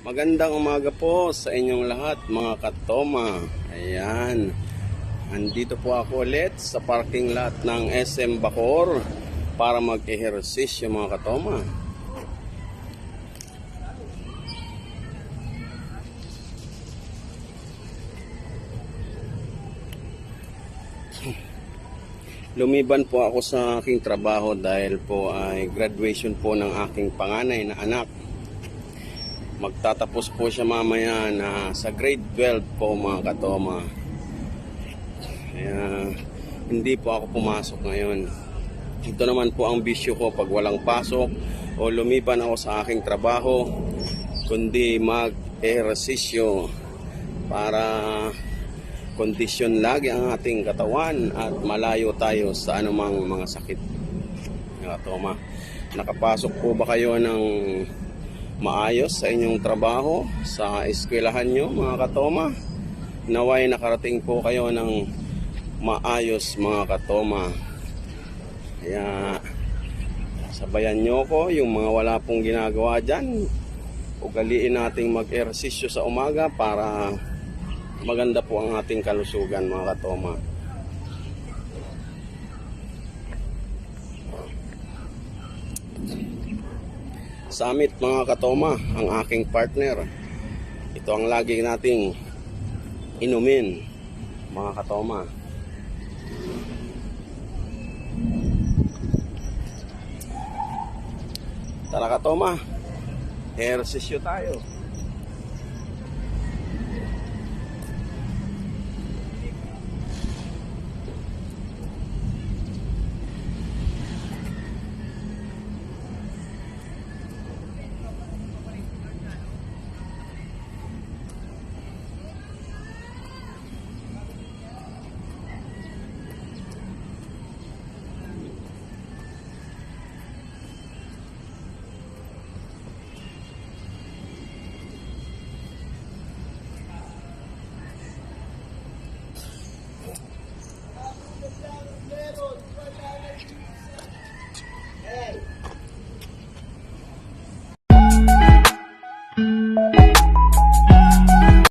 Magandang umaga po sa inyong lahat mga katoma. Ayan. Andito po ako ulit sa parking lot ng SM Bacoor para mag-ehersisyo mga katoma. Lumiban po ako sa aking trabaho dahil po ay graduation po ng aking panganay na anak. Magtatapos po siya mamaya na sa grade 12 po mga katoma. Kaya hindi po ako pumasok ngayon. Ito naman po ang bisyo ko pag walang pasok o lumiban ako sa aking trabaho, kundi mag-ehersisyo para kondisyon lagi ang ating katawan at malayo tayo sa anumang mga sakit. Mga katoma, nakapasok po ba kayo ng maayos sa inyong trabaho, sa eskwelahan nyo mga katoma? Naway nakarating po kayo ng maayos mga katoma. Kaya sabayan nyo ko, yung mga wala pong ginagawa dyan, ugaliin nating mag-ehersisyo sa umaga para maganda po ang ating kalusugan mga katoma. Summit mga katoma, ang aking partner. Ito ang lagi nating inumin mga katoma. Tara katoma, ehersisyo tayo.